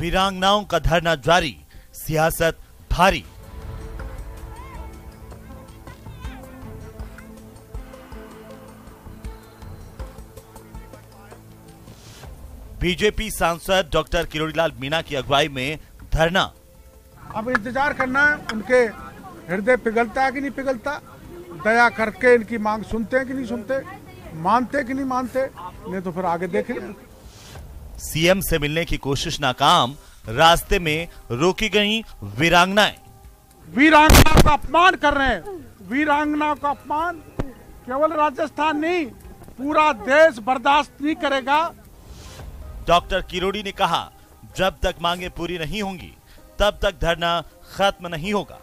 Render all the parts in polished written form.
वीरांगनाओं का धरना जारी, सियासत भारी। बीजेपी सांसद डॉक्टर किरोड़ीलाल मीणा की अगुवाई में धरना। अब इंतजार करना है, उनके हृदय पिघलता है कि नहीं पिघलता, दया करके इनकी मांग सुनते हैं कि नहीं सुनते, मानते कि नहीं मानते, नहीं तो फिर आगे देखेंगे। सीएम से मिलने की कोशिश नाकाम, रास्ते में रोकी गई वीरांगनाएं। वीरांगना का अपमान कर रहे हैं। वीरांगना का अपमान केवल राजस्थान नहीं, पूरा देश बर्दाश्त नहीं करेगा। डॉक्टर किरोड़ी ने कहा, जब तक मांगे पूरी नहीं होंगी तब तक धरना खत्म नहीं होगा।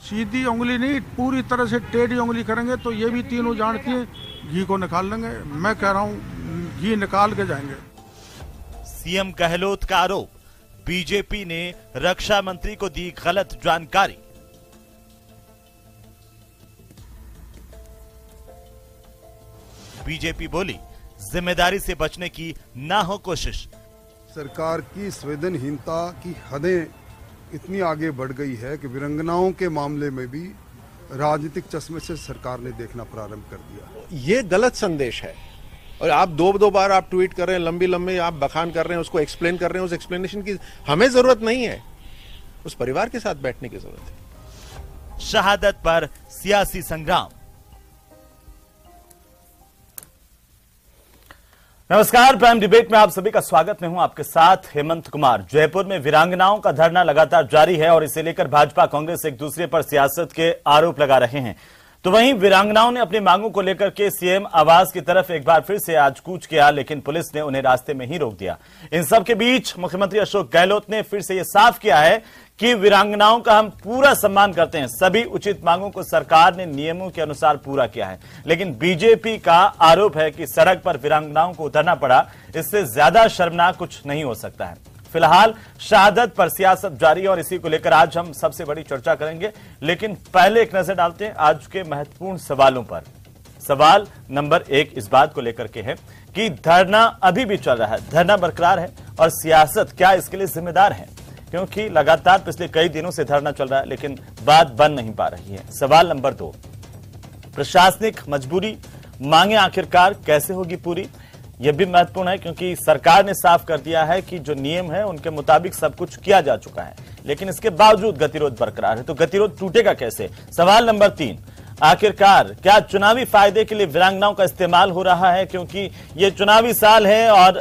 सीधी उंगली नहीं, पूरी तरह से टेढ़ी उंगली करेंगे तो ये भी तीनों जानती हैं, घी को निकाल लेंगे। मैं कह रहा हूं घी निकाल के जाएंगे। सीएम गहलोत का आरोप, बीजेपी ने रक्षा मंत्री को दी गलत जानकारी। बीजेपी बोली, जिम्मेदारी से बचने की ना हो कोशिश। सरकार की संवेदनहीनता की हदें इतनी आगे बढ़ गई है कि वीरांगनाओं के मामले में भी राजनीतिक चश्मे से सरकार ने देखना प्रारंभ कर दिया। ये गलत संदेश है और आप दो बार आप ट्वीट कर रहे हैं, लंबी लंबी आप बखान कर रहे हैं, उसको एक्सप्लेन कर रहे हैं। उस एक्सप्लेनेशन की हमें जरूरत नहीं है, उस परिवार के साथ बैठने की जरूरत है। शहादत पर सियासी संग्राम। नमस्कार, प्राइम डिबेट में आप सभी का स्वागत। मैं हूं आपके साथ हेमंत कुमार। जयपुर में वीरांगनाओं का धरना लगातार जारी है और इसे लेकर भाजपा कांग्रेस एक दूसरे पर सियासत के आरोप लगा रहे हैं। तो वहीं वीरांगनाओं ने अपनी मांगों को लेकर के सीएम आवास की तरफ एक बार फिर से आज कूच किया, लेकिन पुलिस ने उन्हें रास्ते में ही रोक दिया। इन सब के बीच मुख्यमंत्री अशोक गहलोत ने फिर से यह साफ किया है कि वीरांगनाओं का हम पूरा सम्मान करते हैं, सभी उचित मांगों को सरकार ने नियमों के अनुसार पूरा किया है। लेकिन बीजेपी का आरोप है कि सड़क पर वीरांगनाओं को उतरना पड़ा, इससे ज्यादा शर्मनाक कुछ नहीं हो सकता है। फिलहाल शहादत पर सियासत जारी और इसी को लेकर आज हम सबसे बड़ी चर्चा करेंगे, लेकिन पहले एक नजर डालते हैं आज के महत्वपूर्ण सवालों पर। सवाल नंबर 1 इस बात को लेकर के है कि धरना अभी भी चल रहा है, धरना बरकरार है और सियासत क्या इसके लिए जिम्मेदार है, क्योंकि लगातार पिछले कई दिनों से धरना चल रहा है लेकिन बात बन नहीं पा रही है। सवाल नंबर 2, प्रशासनिक मजबूरी, मांगे आखिरकार कैसे होगी पूरी? यह भी महत्वपूर्ण है क्योंकि सरकार ने साफ कर दिया है कि जो नियम है उनके मुताबिक सब कुछ किया जा चुका है, लेकिन इसके बावजूद गतिरोध बरकरार है, तो गतिरोध टूटेगा कैसे? सवाल नंबर 3, आखिरकार क्या चुनावी फायदे के लिए वीरांगनाओं का इस्तेमाल हो रहा है, क्योंकि ये चुनावी साल है और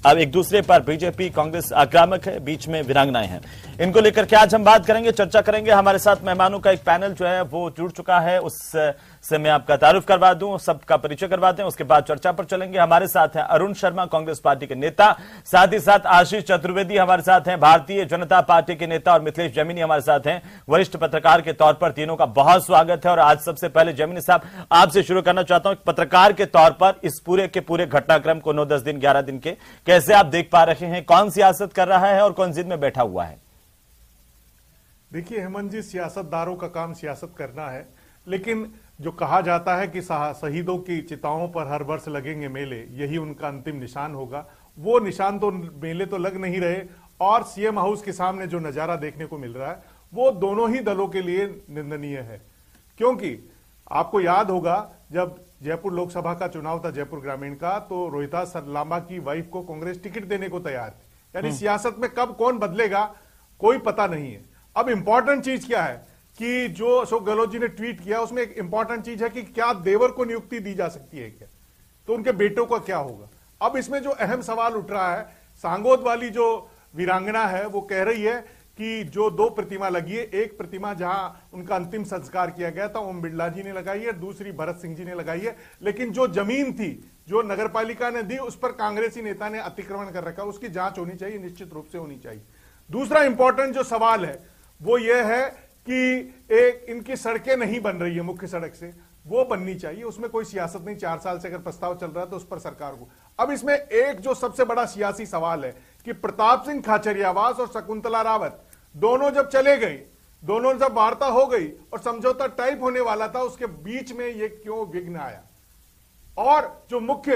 अब एक दूसरे पर बीजेपी कांग्रेस आक्रामक है, बीच में वीरांगनाएं हैं। इनको लेकर के आज हम बात करेंगे, चर्चा करेंगे। हमारे साथ मेहमानों का एक पैनल जो है वो जुड़ चुका है, उससे मैं आपका तारुफ करवा दूं, सबका परिचय करवा दें, उसके बाद चर्चा पर चलेंगे। हमारे साथ हैं अरुण शर्मा, कांग्रेस पार्टी के नेता, साथ ही साथ आशीष चतुर्वेदी हमारे साथ हैं, भारतीय जनता पार्टी के नेता, और मिथिलेश जैमिनी हमारे साथ हैं, वरिष्ठ पत्रकार के तौर पर। तीनों का बहुत स्वागत है। और आज सबसे पहले जैमिनी साहब आपसे शुरू करना चाहता हूं, पत्रकार के तौर पर इस पूरे के पूरे घटनाक्रम को 9-10 दिन 11 दिन के कैसे आप देख पा रहे हैं? कौन सियासत कर रहा है और कौन जिद में बैठा हुआ है? देखिए हेमंत जी, सियासतदारों का काम सियासत करना है, लेकिन जो कहा जाता है कि शहीदों की चिताओं पर हर वर्ष लगेंगे मेले, यही उनका अंतिम निशान होगा। वो निशान तो मेले तो लग नहीं रहे, और सीएम हाउस के सामने जो नजारा देखने को मिल रहा है वो दोनों ही दलों के लिए निंदनीय है। क्योंकि आपको याद होगा जब जयपुर लोकसभा का चुनाव था, जयपुर ग्रामीण का, तो रोहितास लांबा की वाइफ को कांग्रेस टिकट देने को तैयार थी। यानी सियासत में कब कौन बदलेगा कोई पता नहीं है। अब इंपॉर्टेंट चीज क्या है कि जो अशोक गहलोत जी ने ट्वीट किया उसमें एक इंपॉर्टेंट चीज है कि क्या देवर को नियुक्ति दी जा सकती है क्या, तो उनके बेटों का क्या होगा। अब इसमें जो अहम सवाल उठ रहा है, सांगोद वाली जो वीरांगना है वो कह रही है कि जो 2 प्रतिमा लगी है, एक प्रतिमा जहां उनका अंतिम संस्कार किया गया था ओम बिरला जी ने लगाई है, दूसरी भरत सिंह जी ने लगाई है, लेकिन जो जमीन थी जो नगरपालिका ने दी उस पर कांग्रेसी नेता ने अतिक्रमण कर रखा, उसकी जांच होनी चाहिए, निश्चित रूप से होनी चाहिए। दूसरा इंपॉर्टेंट जो सवाल है वो ये है कि एक इनकी सड़कें नहीं बन रही है, मुख्य सड़क से वो बननी चाहिए, उसमें कोई सियासत नहीं। 4 साल से अगर प्रस्ताव चल रहा है तो उस पर सरकार को। अब इसमें एक जो सबसे बड़ा सियासी सवाल है कि प्रताप सिंह खाचरियावास और शकुंतला रावत दोनों जब चले गए, दोनों जब वार्ता हो गई और समझौता टाइप होने वाला था, उसके बीच में ये क्यों विघ्न आया? और जो मुख्य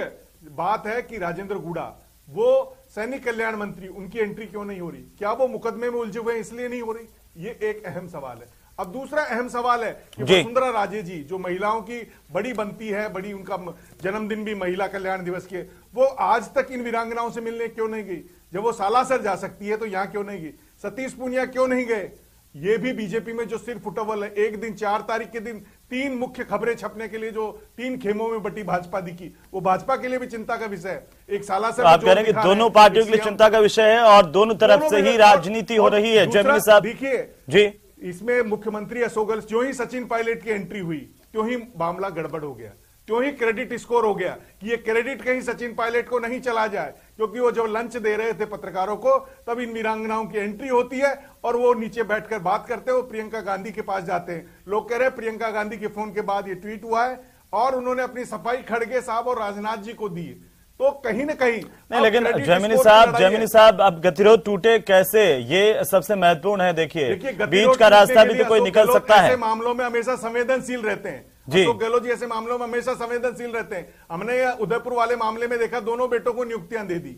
बात है कि राजेंद्र गुड़ा वो सैनिक कल्याण मंत्री, उनकी एंट्री क्यों नहीं हो रही? क्या वो मुकदमे में उलझे हुए हैं इसलिए नहीं हो रही? ये एक अहम सवाल है। अब दूसरा अहम सवाल है कि वसुंधरा राजे जी जो महिलाओं की बड़ी बनती है, बड़ी, उनका जन्मदिन भी महिला कल्याण दिवस के, वो आज तक इन वीरांगनाओं से मिलने क्यों नहीं गई? जब वो सालासर जा सकती है तो यहां क्यों नहीं गई? सतीश पूनिया क्यों नहीं गए? ये भी बीजेपी में जो सिर्फ फुटबॉल है। एक दिन 4 तारीख के दिन 3 मुख्य खबरें छपने के लिए जो 3 खेमों में बटी भाजपा दिखी, वो भाजपा के लिए भी चिंता का विषय है। एक सालासर आप कह रहे हैं कि दोनों पार्टियों के लिए चिंता का विषय है और दोनों तरफ से ही राजनीति हो रही है। जयमिनी साहब देखिए जी, इसमें मुख्यमंत्री अशोक गहलोत, जो ही सचिन पायलट की एंट्री हुई त्यों ही मामला गड़बड़ हो गया, त्यों ही क्रेडिट स्कोर हो गया कि ये क्रेडिट कहीं सचिन पायलट को नहीं चला जाए, क्योंकि वो जब लंच दे रहे थे पत्रकारों को तब इन वीरांगनाओं की एंट्री होती है और वो नीचे बैठकर बात करते हैं। वो प्रियंका गांधी के पास जाते हैं। लोग कह रहे हैं प्रियंका गांधी के फोन के बाद ये ट्वीट हुआ है और उन्होंने अपनी सफाई खड़गे साहब और राजनाथ जी को दी। तो कहीं ना कहीं नहीं, लेकिन जयमिनी साहब अब गतिरोध टूटे कैसे, ये सबसे महत्वपूर्ण है। देखिए बीच का रास्ता भी तो कोई निकल सकता है। ऐसे मामलों में हमेशा संवेदनशील रहते हैं जी। अशोक गहलोत जी ऐसे मामलों में हमेशा संवेदनशील रहते हैं। हमने उदयपुर वाले मामले में देखा, दोनों बेटों को नियुक्तियां दे दी।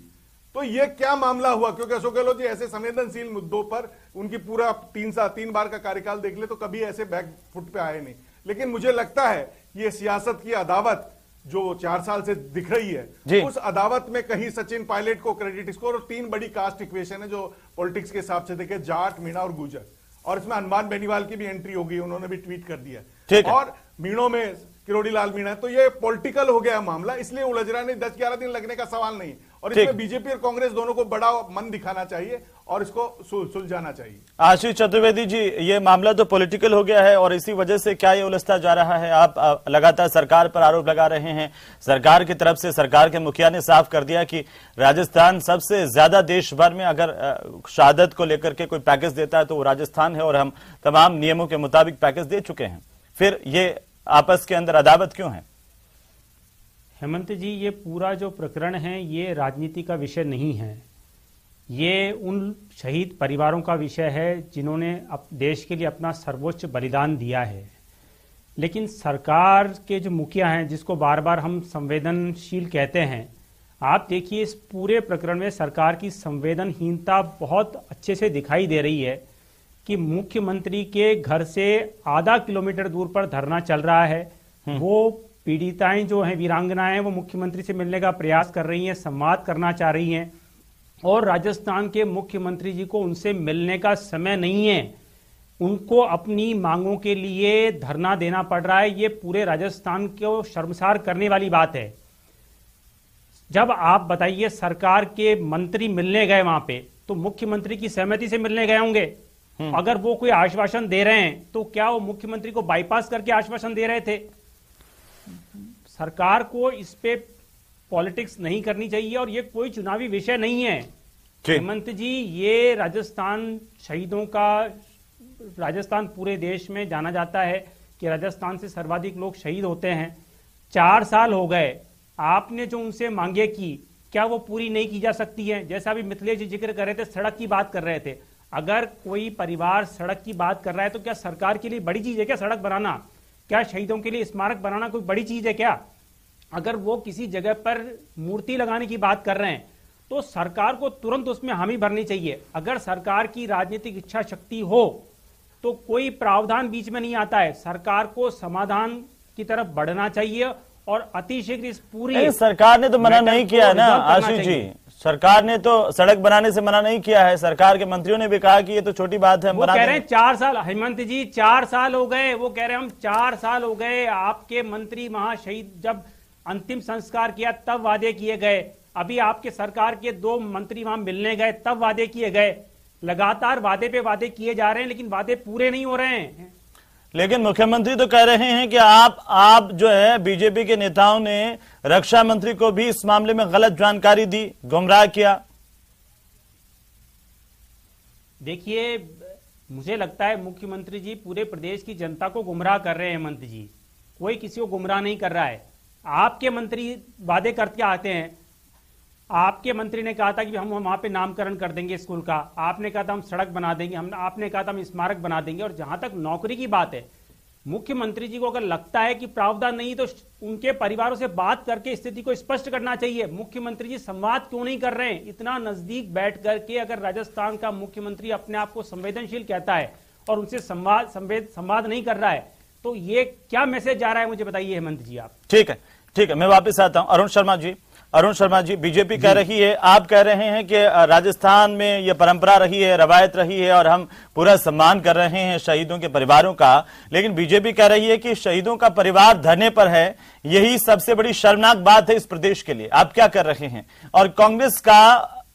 तो ये क्या मामला हुआ? क्योंकि अशोक गहलोत जी ऐसे संवेदनशील मुद्दों पर, उनकी पूरा 3 बार का कार्यकाल देख ले तो कभी ऐसे बैक फुट पे आए नहीं। लेकिन मुझे लगता है कि ये सियासत की अदावत जो 4 साल से दिख रही है, उस अदावत में कहीं सचिन पायलट को क्रेडिट स्कोर, और 3 बड़ी कास्ट इक्वेशन है जो पॉलिटिक्स के हिसाब से देखे, जाट, मीणा और गुर्जर, और इसमें हनुमान बेनीवाल की भी एंट्री हो गई, उन्होंने भी ट्वीट कर दिया। और मीणों में किरोड़ी लाल मीणा, तो ये पॉलिटिकल हो गया मामला, इसलिए उलझ रहा नहीं। 10-11 दिन लगने का सवाल नहीं। और इसमें बीजेपी और कांग्रेस दोनों को बड़ा मन दिखाना चाहिए और इसको सुलझाना चाहिए। आशीष चतुर्वेदी जी, ये मामला तो पॉलिटिकल हो गया है और इसी वजह से क्या ये उलझता जा रहा है? आप लगातार सरकार पर आरोप लगा रहे हैं। सरकार की तरफ से, सरकार के मुखिया ने साफ कर दिया कि राजस्थान सबसे ज्यादा देश भर में अगर शहादत को लेकर के कोई पैकेज देता है तो वो राजस्थान है और हम तमाम नियमों के मुताबिक पैकेज दे चुके हैं। फिर ये आपस के अंदर अदावत क्यों है? हेमंत जी, ये पूरा जो प्रकरण है ये राजनीति का विषय नहीं है। ये उन शहीद परिवारों का विषय है जिन्होंने देश के लिए अपना सर्वोच्च बलिदान दिया है। लेकिन सरकार के जो मुखिया हैं, जिसको बार बार हम संवेदनशील कहते हैं, आप देखिए इस पूरे प्रकरण में सरकार की संवेदनहीनता बहुत अच्छे से दिखाई दे रही है कि मुख्यमंत्री के घर से आधा किलोमीटर दूर पर धरना चल रहा है। वो पीड़िताएं जो हैं, वीरांगनाएं, वो मुख्यमंत्री से मिलने का प्रयास कर रही हैं, संवाद करना चाह रही हैं, और राजस्थान के मुख्यमंत्री जी को उनसे मिलने का समय नहीं है। उनको अपनी मांगों के लिए धरना देना पड़ रहा है। ये पूरे राजस्थान को शर्मसार करने वाली बात है। जब आप बताइए सरकार के मंत्री मिलने गए वहां पे, तो मुख्यमंत्री की सहमति से मिलने गए होंगे। अगर वो कोई आश्वासन दे रहे हैं तो क्या वो मुख्यमंत्री को बाईपास करके आश्वासन दे रहे थे? सरकार को इस पे पॉलिटिक्स नहीं करनी चाहिए और ये कोई चुनावी विषय नहीं है। हेमंत जी, ये राजस्थान शहीदों का, राजस्थान पूरे देश में जाना जाता है कि राजस्थान से सर्वाधिक लोग शहीद होते हैं। 4 साल हो गए, आपने जो उनसे मांगे की, क्या वो पूरी नहीं की जा सकती है? जैसा अभी मिथिलेश जी जिक्र कर रहे थे, सड़क की बात कर रहे थे। अगर कोई परिवार सड़क की बात कर रहा है तो क्या सरकार के लिए बड़ी चीज है क्या सड़क बनाना? क्या शहीदों के लिए स्मारक बनाना कोई बड़ी चीज है क्या? अगर वो किसी जगह पर मूर्ति लगाने की बात कर रहे हैं तो सरकार को तुरंत उसमें हामी भरनी चाहिए। अगर सरकार की राजनीतिक इच्छा शक्ति हो तो कोई प्रावधान बीच में नहीं आता है। सरकार को समाधान की तरफ बढ़ना चाहिए और अतिशीघ्र इस पूरी, सरकार ने तो मना नहीं किया है ना आशीष जी, सरकार ने तो सड़क बनाने से मना नहीं किया है। सरकार के मंत्रियों ने भी कहा कि ये तो छोटी बात है, वो कह रहे हैं 4 साल। हेमंत जी, 4 साल हो गए, वो कह रहे हैं हम 4 साल हो गए। आपके मंत्री वहां शहीद जब अंतिम संस्कार किया तब वादे किए गए। अभी आपके सरकार के 2 मंत्री वहां मिलने गए तब वादे किए गए। लगातार वादे पे वादे किए जा रहे हैं लेकिन वादे पूरे नहीं हो रहे हैं। लेकिन मुख्यमंत्री तो कह रहे हैं कि आप जो है बीजेपी के नेताओं ने रक्षा मंत्री को भी इस मामले में गलत जानकारी दी, गुमराह किया। देखिए, मुझे लगता है मुख्यमंत्री जी पूरे प्रदेश की जनता को गुमराह कर रहे हैं। हेमंत जी, कोई किसी को गुमराह नहीं कर रहा है। आपके मंत्री वादे करके आते हैं। आपके मंत्री ने कहा था कि हम वहां पे नामकरण कर देंगे स्कूल का, आपने कहा था हम सड़क बना देंगे, आपने कहा था हम स्मारक बना देंगे। और जहां तक नौकरी की बात है, मुख्यमंत्री जी को अगर लगता है कि प्रावधान नहीं तो उनके परिवारों से बात करके स्थिति को स्पष्ट करना चाहिए। मुख्यमंत्री जी संवाद क्यों नहीं कर रहे हैं? इतना नजदीक बैठ करके अगर राजस्थान का मुख्यमंत्री अपने आप को संवेदनशील कहता है और उनसे संवाद नहीं कर रहा है तो ये क्या मैसेज जा रहा है, मुझे बताइए हेमंत जी आप। ठीक है, मैं वापस आता हूं। अरुण शर्मा जी, बीजेपी कह रही है, आप कह रहे हैं कि राजस्थान में यह परंपरा रही है, रवायत रही है और हम पूरा सम्मान कर रहे हैं शहीदों के परिवारों का, लेकिन बीजेपी कह रही है कि शहीदों का परिवार धरने पर है, यही सबसे बड़ी शर्मनाक बात है इस प्रदेश के लिए। आप क्या कर रहे हैं और कांग्रेस का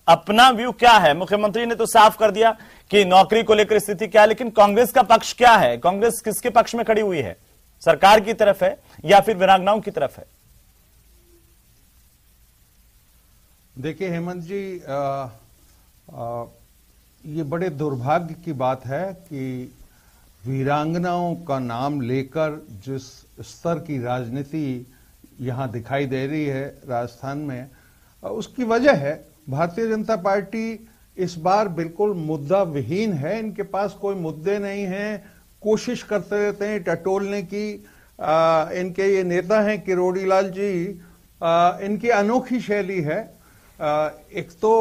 अपना व्यू क्या है? मुख्यमंत्री ने तो साफ कर दिया कि नौकरी को लेकर स्थिति क्या है, लेकिन कांग्रेस का पक्ष क्या है? कांग्रेस किसके पक्ष में खड़ी हुई है? सरकार की तरफ है या फिर वीरांगनाओं की तरफ है? देखिए हेमंत जी, ये बड़े दुर्भाग्य की बात है कि वीरांगनाओं का नाम लेकर जिस स्तर की राजनीति यहां दिखाई दे रही है राजस्थान में, उसकी वजह है भारतीय जनता पार्टी इस बार बिल्कुल मुद्दा विहीन है। इनके पास कोई मुद्दे नहीं हैं, कोशिश करते रहते हैं टटोलने की। इनके ये नेता हैं किरोड़ी लाल जी, इनकी अनोखी शैली है। एक तो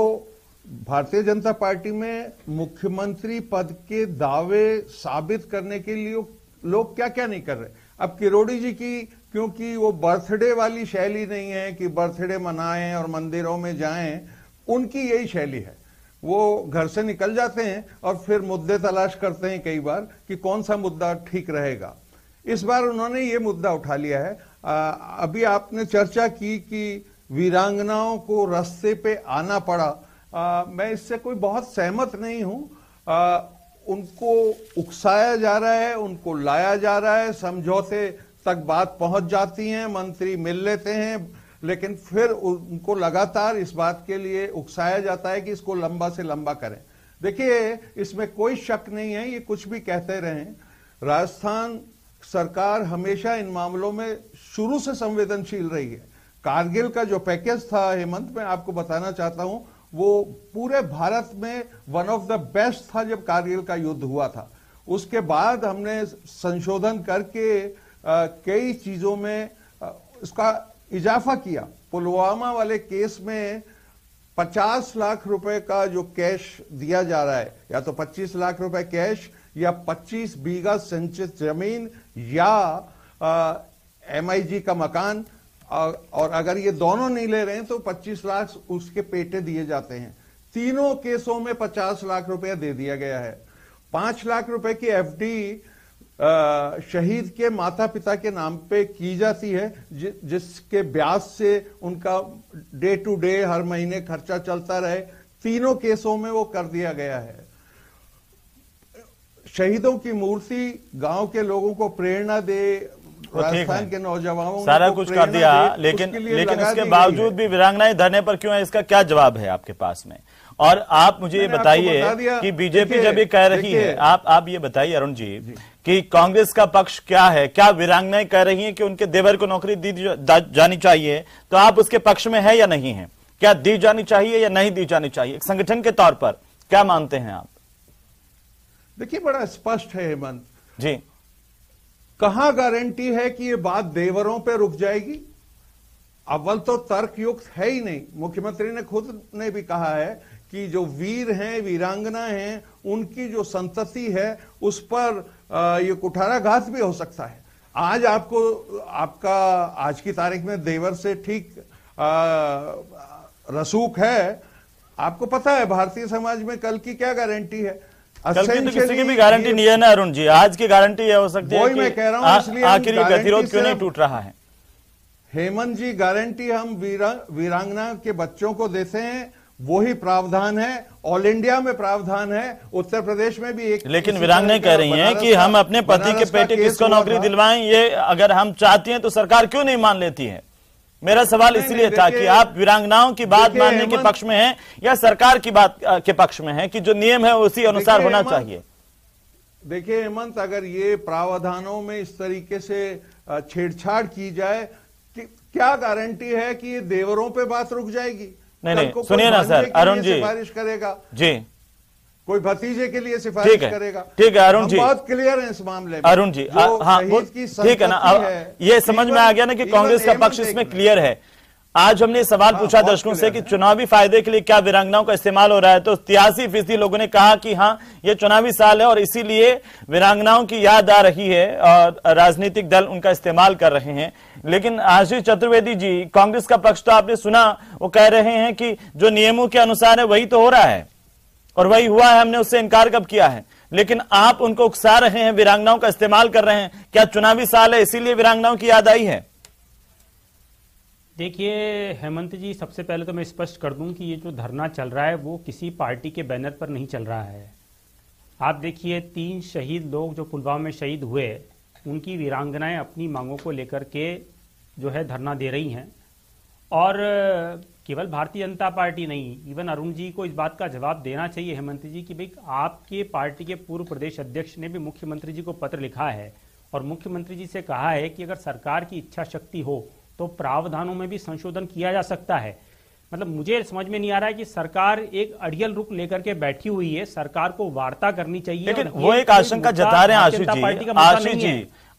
भारतीय जनता पार्टी में मुख्यमंत्री पद के दावे साबित करने के लिए लोग क्या क्या नहीं कर रहे। अब किरोड़ी जी की, क्योंकि वो बर्थडे वाली शैली नहीं है कि बर्थडे मनाएं और मंदिरों में जाएं, उनकी यही शैली है। वो घर से निकल जाते हैं और फिर मुद्दे तलाश करते हैं कई बार कि कौन सा मुद्दा ठीक रहेगा। इस बार उन्होंने ये मुद्दा उठा लिया है। अभी आपने चर्चा की कि वीरांगनाओं को रास्ते पे आना पड़ा। मैं इससे कोई बहुत सहमत नहीं हूं। उनको उकसाया जा रहा है, उनको लाया जा रहा है, समझौते तक बात पहुंच जाती है, मंत्री मिल लेते हैं, लेकिन फिर उनको लगातार इस बात के लिए उकसाया जाता है कि इसको लंबा से लंबा करें। देखिए, इसमें कोई शक नहीं है, ये कुछ भी कहते रहें, राजस्थान सरकार हमेशा इन मामलों में शुरू से संवेदनशील रही है। कारगिल का जो पैकेज था हेमंत, मैं आपको बताना चाहता हूं, वो पूरे भारत में वन ऑफ द बेस्ट था जब कारगिल का युद्ध हुआ था। उसके बाद हमने संशोधन करके कई चीजों में इसका इजाफा किया। पुलवामा वाले केस में 50 लाख रुपए का जो कैश दिया जा रहा है, या तो 25 लाख रुपए कैश या 25 बीघा संचित जमीन या MIG का मकान, और अगर ये दोनों नहीं ले रहे हैं तो 25 लाख उसके पेटे दिए जाते हैं। तीनों केसों में 50 लाख रुपया दे दिया गया है। 5 लाख रुपए की FD शहीद के माता पिता के नाम पे की जाती है, जिसके ब्याज से उनका डे टू डे हर महीने खर्चा चलता रहे। तीनों केसों में वो कर दिया गया है। शहीदों की मूर्ति गांव के लोगों को प्रेरणा दे, राजस्थान के नौजवानों सारा कुछ कर दिया, लेकिन इसके बावजूद भी वीरांगनाएं धरने पर क्यों है? इसका क्या जवाब है आपके पास में? और आप मुझे ये बताइए कि बीजेपी जब ये कह रही है, आप ये बताइए अरुण जी कि कांग्रेस का पक्ष क्या है? क्या वीरांगनाएं कह रही हैं कि उनके देवर को नौकरी दी जानी चाहिए, तो आप उसके पक्ष में है या नहीं है? क्या दी जानी चाहिए या नहीं दी जानी चाहिए? एक संगठन के तौर पर क्या मानते हैं आप? देखिए, बड़ा स्पष्ट है हेमंत जी। कहां गारंटी है कि ये बात देवरों पे रुक जाएगी? अव्वल तो तर्कयुक्त है ही नहीं। मुख्यमंत्री ने खुद ने भी कहा है कि जो वीर हैं, वीरांगना हैं, उनकी जो संतति है उस पर ये कुठाराघात भी हो सकता है। आज आपका आज की तारीख में देवर से ठीक रसूख है। आपको पता है भारतीय समाज में कल की क्या गारंटी है? कल की तो किसी की भी गारंटी नहीं है ना अरुण जी। आज की गारंटी यह हो सकती है कि मैं कह रहा हूं, इसलिए आखिर ये गतिरोध क्यों नहीं टूट रहा है? हेमंत जी, गारंटी हम वीरांगना के बच्चों को देते हैं, वही प्रावधान है। ऑल इंडिया में प्रावधान है, उत्तर प्रदेश में भी एक। लेकिन वीरांगनाएं कह रही हैं कि हम अपने पति के बेटे किसको नौकरी दिलवाएं, ये अगर हम चाहती हैं तो सरकार क्यों नहीं मान लेती है? मेरा सवाल इसलिए था कि आप वीरांगनाओं की बात मानने के पक्ष में हैं या सरकार की बात के पक्ष में हैं कि जो नियम है उसी अनुसार होना चाहिए? देखिए हेमंत, अगर ये प्रावधानों में इस तरीके से छेड़छाड़ की जाए, क्या गारंटी है कि ये देवरों पे बात रुक जाएगी? नहीं, सुनिए ना सर, अरुण जी बारिश करेगा जी, कोई भतीजे के लिए सिफारिश करेगा। ठीक है अरुण जी, बहुत क्लियर है इस मामले में अरुण जी। हाँ ठीक है ना, ये समझ में आ गया ना कि कांग्रेस का पक्ष इसमें क्लियर है। आज हमने सवाल पूछा दर्शकों से कि चुनावी फायदे के लिए क्या वीरांगनाओं का इस्तेमाल हो रहा है, तो 83% लोगों ने कहा कि हाँ ये चुनावी साल है और इसीलिए वीरांगनाओं की याद आ रही है और राजनीतिक दल उनका इस्तेमाल कर रहे हैं। लेकिन आशीष चतुर्वेदी जी, कांग्रेस का पक्ष तो आपने सुना, वो कह रहे हैं कि जो नियमों के अनुसार है वही तो हो रहा है और वही हुआ है, हमने उससे इनकार कब किया है। लेकिन आप उनको उकसा रहे हैं, वीरांगनाओं का इस्तेमाल कर रहे हैं। क्या चुनावी साल है इसीलिए वीरांगनाओं की याद आई है? देखिए हेमंत जी, सबसे पहले तो मैं स्पष्ट कर दूं कि ये जो धरना चल रहा है वो किसी पार्टी के बैनर पर नहीं चल रहा है। आप देखिए 3 शहीद लोग जो पुलवामा में शहीद हुए, उनकी वीरांगनाएं अपनी मांगों को लेकर के जो है धरना दे रही हैं। और केवल भारतीय जनता पार्टी नहीं, इवन अरुण जी को इस बात का जवाब देना चाहिए हेमंत जी कि भाई आपके पार्टी के पूर्व प्रदेश अध्यक्ष ने भी मुख्यमंत्री जी को पत्र लिखा है और मुख्यमंत्री जी से कहा है कि अगर सरकार की इच्छा शक्ति हो तो प्रावधानों में भी संशोधन किया जा सकता है। मतलब मुझे समझ में नहीं आ रहा है कि सरकार एक अड़ियल रुख लेकर के बैठी हुई है, सरकार को वार्ता करनी चाहिए। लेकिन वो एक आशंका जता रहे हैं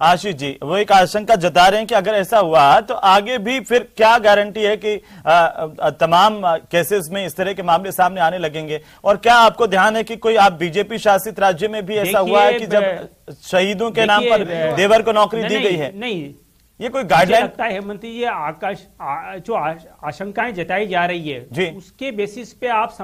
आशीष जी, वो एक आशंका जता रहे हैं कि अगर ऐसा हुआ तो आगे भी फिर क्या गारंटी है कि तमाम केसेस में इस तरह के मामले सामने आने लगेंगे। और क्या आपको ध्यान है कि कोई आप बीजेपी शासित राज्य में भी ऐसा हुआ है कि जब शहीदों के नाम पर देवर को नौकरी दी गई है? नहीं, ये कोई गाइडलाइन लगता है हेमंत, ये जो आशंकाएं जताई जा रही है उसके बेसिस पे आप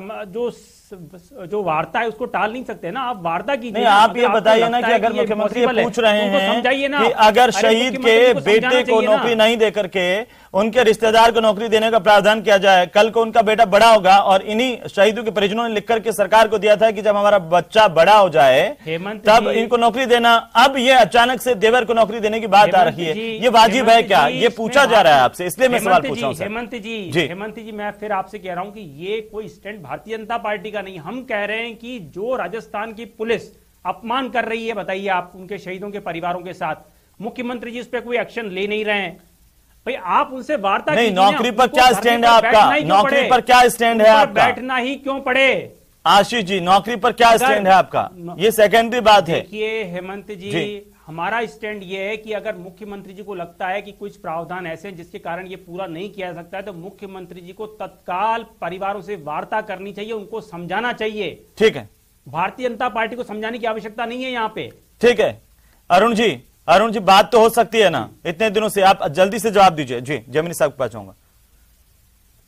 जो वार्ता है उसको टाल नहीं सकते ना। आप वार्ता कीजिए। नहीं, आप ये बताइए ना कि अगर मुख्यमंत्री पूछ रहे हैं कि अगर शहीद के बेटे को नौकरी नहीं देकर के उनके रिश्तेदार को नौकरी देने का प्रावधान किया जाए, कल को उनका बेटा बड़ा होगा, और इन्हीं शहीदों के परिजनों ने लिख करके सरकार को दिया था कि जब हमारा बच्चा बड़ा हो जाए तब इनको नौकरी देना, अब ये अचानक से देवर को नौकरी देने की बात आ रही है, ये वाजिब है क्या? ये पूछा जा रहा है आपसे, इसलिए मैं सवाल पूछ रहा हूं। हेमंत जी, मैं फिर आपसे कह रहा हूं कि ये कोई स्टैंड भारतीय जनता पार्टी का नहीं। हम कह रहे हैं कि जो राजस्थान की पुलिस अपमान कर रही है, बताइए आप, उनके शहीदों के परिवारों के साथ, मुख्यमंत्री जी उस पर कोई एक्शन ले नहीं रहे हैं। भाई आप उनसे वार्ता नहीं, नौकरी पर क्या स्टैंड है आपका? नौकरी पर क्या स्टैंड है आपका? बैठना ही क्यों पड़े? आशीष जी, नौकरी पर क्या स्टैंड है आपका? ये सेकेंडरी बात है। देखिए हेमंत जी, हमारा स्टैंड ये है कि अगर मुख्यमंत्री जी को लगता है कि कुछ प्रावधान ऐसे हैं जिसके कारण ये पूरा नहीं किया जा सकता है, तो मुख्यमंत्री जी को तत्काल परिवारों से वार्ता करनी चाहिए, उनको समझाना चाहिए। ठीक है, भारतीय जनता पार्टी को समझाने की आवश्यकता नहीं है यहाँ पे। ठीक है अरुण जी, बात तो हो सकती है ना, इतने दिनों से आप जल्दी से जवाब दीजिए। जी, जमीनी साहब पास जाऊंगा।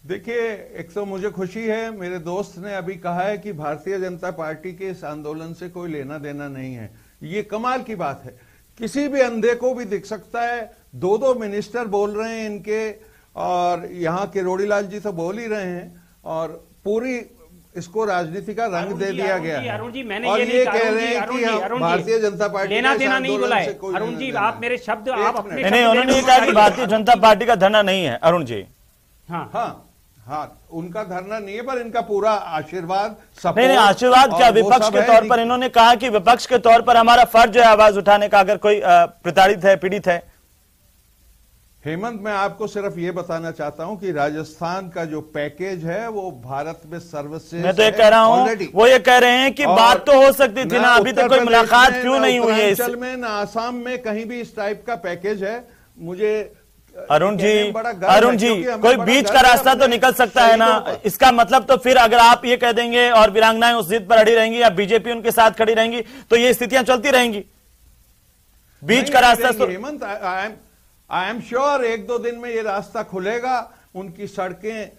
देखिए, एक तो मुझे खुशी है, मेरे दोस्त ने अभी कहा है कि भारतीय जनता पार्टी के इस आंदोलन से कोई लेना देना नहीं है। ये कमाल की बात है, किसी भी अंधे को भी दिख सकता है। 2 मिनिस्टर बोल रहे हैं इनके, और यहाँ के रोड़ीलाल जी तो बोल ही रहे हैं, और पूरी इसको राजनीति का रंग दे दिया गया है। अरुण जी, मैंने और ये कह रहे हैं कि भारतीय जनता पार्टी लेना देना नहीं बोला है। अरुण जी, आप मेरे शब्द आप अपने नहीं, उन्होंने ये कहा कि भारतीय जनता पार्टी का धरना नहीं है। अरुण जी, हाँ, उनका धरना नहीं है, पर इनका पूरा आशीर्वाद, नहीं, आशीर्वाद क्या, विपक्ष के तौर पर इन्होंने कहा कि विपक्ष के तौर पर हमारा फर्ज है आवाज उठाने का अगर कोई प्रताड़ित है, पीड़ित है। हेमंत, मैं आपको सिर्फ ये बताना चाहता हूं कि राजस्थान का जो पैकेज है वो भारत में सर्वश्रेष्ठ। मैं तो ये कह रहा हूं, वो ये कह रहे हैं कि बात तो हो सकती थी ना, अभी तक कोई मुलाकात क्यों नहीं हुई है? उत्तरांचल में ना आसाम में कहीं भी इस टाइप का पैकेज है। मुझे अरुण जी, कोई बीच का रास्ता तो निकल सकता है ना। इसका मतलब तो फिर अगर आप ये कह देंगे और वीरांगनाएं उस जिद पर अड़ी रहेंगी या बीजेपी उनके साथ खड़ी रहेंगी तो ये स्थितियां चलती रहेंगी। बीच का रास्ता तो हेमंत, आई एम श्योर 1-2 दिन में ये रास्ता खुलेगा, उनकी सड़कें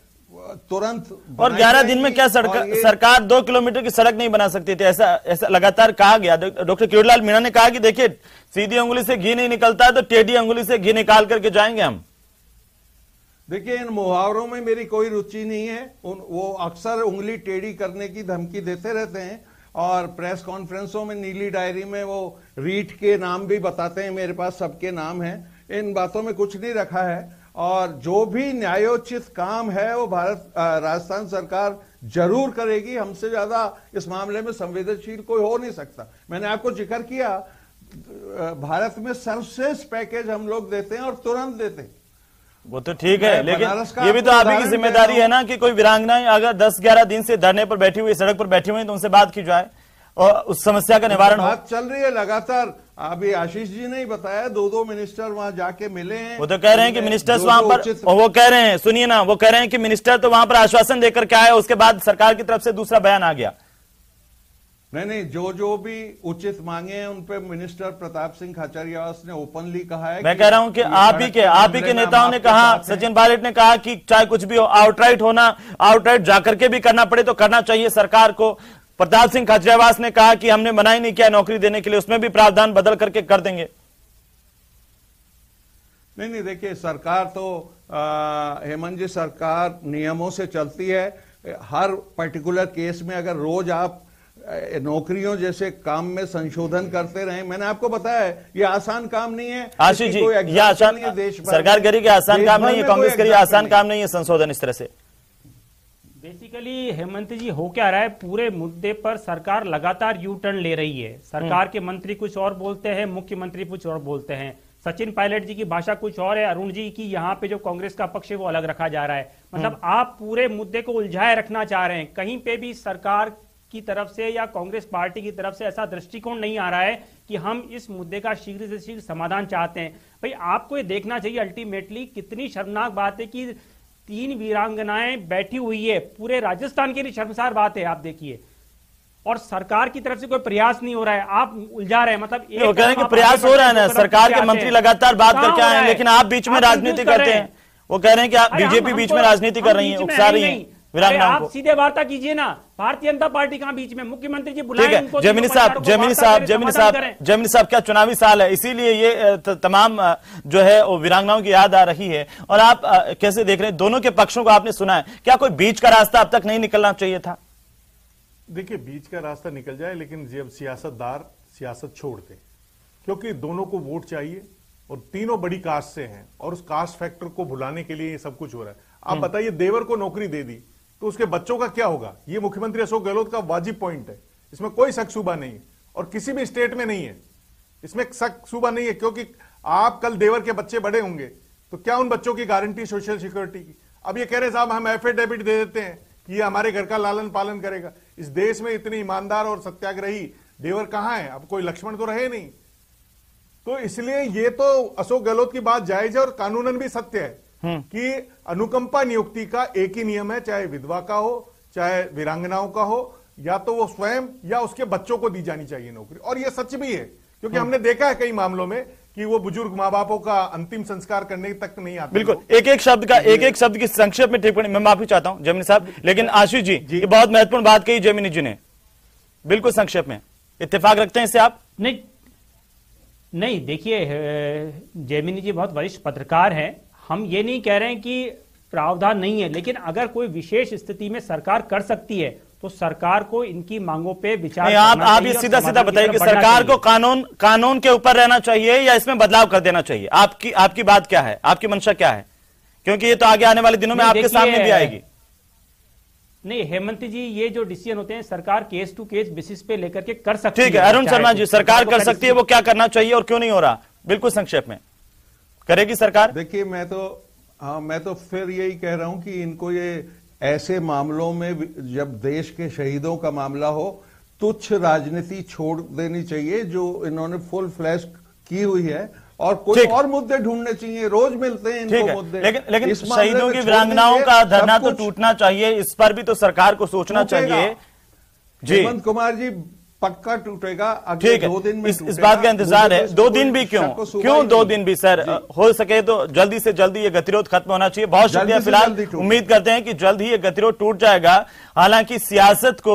तुरंत। और 11 दिन में क्या सरकार 2 किलोमीटर की सड़क नहीं बना सकती थी? ऐसा लगातार कहा गया। डॉक्टर किरोड़ीलाल मीणा ने कहा कि देखिए, सीधी अंगुली से घी नहीं निकलता है तो टेढ़ी अंगुली से घी निकाल करके जाएंगे हम। देखिए, इन मुहावरों में मेरी कोई रुचि नहीं है। वो अक्सर उंगली टेढ़ी करने की धमकी देते रहते हैं, और प्रेस कॉन्फ्रेंसों में नीली डायरी में वो रीट के नाम भी बताते हैं, मेरे पास सबके नाम हैं। इन बातों में कुछ नहीं रखा है, और जो भी न्यायोचित काम है वो राजस्थान सरकार जरूर करेगी। हमसे ज्यादा इस मामले में संवेदनशील कोई हो नहीं सकता। मैंने आपको जिक्र किया, भारत में सर्वश्रेष्ठ पैकेज हम लोग देते हैं और तुरंत देते हैं। वो तो ठीक है, लेकिन बनारस का ये भी तो आपको आप ही की उदाहरण जिम्मेदारी दे रहा है ना कि कोई वीरांगनाएं अगर 10-11 दिन से धरने पर बैठी हुई, सड़क पर बैठी हुई, तो उनसे बात की जाए और उस समस्या का निवारण हो। बात चल रही है लगातार। अभी आशीष जी ने ही बताया 2 मिनिस्टर वहां जाके मिले हैं। वो तो कह रहे हैं कि मिनिस्टर्स वहां पर, और वो कह रहे हैं, सुनिए ना, वो कह रहे हैं कि मिनिस्टर तो वहां पर आश्वासन देकर के आए, उसके बाद सरकार की तरफ से दूसरा बयान आ गया। नहीं, जो भी उचित मांगे हैं उन पे मिनिस्टर प्रताप सिंह खाचरियावास ने ओपनली कहा है। मैं कह रहा हूं कि आप ही के नेताओं ने कहा, सचिन पायलट ने कहा कि चाहे कुछ भी हो, आउटराइट जाकर के भी करना पड़े तो करना चाहिए सरकार को। प्रताप सिंह खाचरियावास ने कहा कि हमने मना ही नहीं किया नौकरी देने के लिए, उसमें भी प्रावधान बदल करके कर देंगे। नहीं, देखिए, सरकार तो हेमंत जी, सरकार नियमों से चलती है। हर पर्टिकुलर केस में अगर रोज आप नौकरियों जैसे काम में संशोधन करते रहे, मैंने आपको बताया है ये आसान काम नहीं है आशीष जी, ये आसान नहीं है, देश सरकार करी कि आसान काम नहीं है, कांग्रेस करी आसान काम नहीं है संशोधन इस तरह से। बेसिकली हेमंत जी हो क्या रहा है, पूरे मुद्दे पर सरकार लगातार यू टर्न ले रही है। सरकार के मंत्री कुछ और बोलते हैं, मुख्यमंत्री कुछ और बोलते हैं। सचिन पायलट जी की भाषा कुछ और है, अरुण जी की यहाँ पे जो कांग्रेस का पक्ष है वो अलग रखा जा रहा है। मतलब आप पूरे मुद्दे को उलझाए रखना चाह रहे हैं। कहीं पे भी सरकार की तरफ से या कांग्रेस पार्टी की तरफ से ऐसा दृष्टिकोण नहीं आ रहा है कि हम इस मुद्दे का शीघ्र से शीघ्र समाधान चाहते हैं। भाई आपको ये देखना चाहिए अल्टीमेटली कितनी शर्मनाक बात है कि 3 वीरांगनाएं बैठी हुई है, पूरे राजस्थान के लिए शर्मसार बात है। आप देखिए, और सरकार की तरफ से कोई प्रयास नहीं हो रहा है, आप उलझा रहे हैं। मतलब वो कह रहे हैं कि प्रयास हो रहा है ना, सरकार के मंत्री लगातार बात करके आए हैं, लेकिन आप बीच में राजनीति करते हैं। वो कह रहे हैं कि आप बीजेपी बीच में राजनीति कर रही है, उकसा रही है वीरांगनाओं को। आप सीधे वार्ता कीजिए ना, भारतीय जनता पार्टी कहां बीच में, मुख्यमंत्री जी बुलाएं उनको। जमीनी साहब क्या चुनावी साल है, इसीलिए ये तमाम जो है वो वीरांगनाओं की याद आ रही है। और आप कैसे देख रहे हैं, दोनों के पक्षों को आपने सुना है, क्या कोई बीच का रास्ता अब तक नहीं निकलना चाहिए था? देखिए, बीच का रास्ता निकल जाए, लेकिन जब सियासतदार सियासत छोड़ दे, क्योंकि दोनों को वोट चाहिए और तीनों बड़ी कास्ट से हैं, और उस कास्ट फैक्टर को भुलाने के लिए ये सब कुछ हो रहा है। आप बताइए, देवर को नौकरी दे दी तो उसके बच्चों का क्या होगा? ये मुख्यमंत्री अशोक गहलोत का वाजिब पॉइंट है, इसमें कोई शक शुबा नहीं है, और किसी भी स्टेट में नहीं है, इसमें शक शुबा नहीं है। क्योंकि आप कल देवर के बच्चे बड़े होंगे तो क्या उन बच्चों की गारंटी सोशल सिक्योरिटी की? अब ये कह रहे साहब हम एफिडेविट दे देते हैं कि ये हमारे घर का लालन पालन करेगा। इस देश में इतने ईमानदार और सत्याग्रही देवर कहां है? अब कोई लक्ष्मण तो रहे नहीं। तो इसलिए ये तो अशोक गहलोत की बात जायज है और कानूनन भी सत्य है कि अनुकंपा नियुक्ति का एक ही नियम है, चाहे विधवा का हो चाहे वीरांगनाओं का हो, या तो वो स्वयं या उसके बच्चों को दी जानी चाहिए नौकरी। और ये सच भी है, क्योंकि हमने देखा है कई मामलों में कि वो बुजुर्ग माँ बापों का अंतिम संस्कार करने तक नहीं आते। बिल्कुल, एक एक शब्द की संक्षेप में टिप्पणी मैं माफी चाहता हूं जमीनी साहब, लेकिन आशीष जी ये बहुत महत्वपूर्ण बात कही जमीनी जी ने, बिल्कुल संक्षेप में। इत्तेफाक रखते हैं इससे आप? नहीं, देखिए जैमिनी जी बहुत वरिष्ठ पत्रकार हैं, हम ये नहीं कह रहे हैं कि प्रावधान नहीं है, लेकिन अगर कोई विशेष स्थिति में सरकार कर सकती है तो सरकार को इनकी मांगों पे विचार करना चाहिए। आप ये सीधा सीधा बताइए कि सरकार को कानून के ऊपर रहना चाहिए या इसमें बदलाव कर देना चाहिए? आपकी बात क्या है, आपकी मंशा क्या है? क्योंकि ये तो आगे आने वाले दिनों में आपके सामने भी आएगी। नहीं हेमंत जी, ये जो डिसीजन होते हैं सरकार केस टू केस बेसिस पे लेकर के कर सकती है। ठीक है अरुण शर्मा जी, सरकार कर सकती है, वो क्या करना चाहिए और क्यों नहीं हो रहा, बिल्कुल संक्षेप में करेगी सरकार? देखिए, मैं तो फिर यही कह रहा हूं कि इनको ये ऐसे मामलों में, जब देश के शहीदों का मामला हो, तुच्छ राजनीति छोड़ देनी चाहिए जो इन्होंने फुल फ्लैश की हुई है, और कोई और मुद्दे ढूंढने चाहिए। रोज मिलते हैं इनको मुद्दे, लेकिन शहीदों की वीरांगनाओं का धरना तो टूटना चाहिए, इस पर भी तो सरकार को सोचना चाहिए। जी हेमंत कुमार जी, पक्का टूटेगा, अगले 2 दिन में इस बात का इंतजार है। 2 दिन भी क्यों 2 दिन भी सर, हो सके तो जल्दी से जल्दी ये गतिरोध खत्म होना चाहिए। बहुत शुक्रिया, फिलहाल उम्मीद करते हैं कि जल्द ही ये गतिरोध टूट जाएगा। हालांकि सियासत को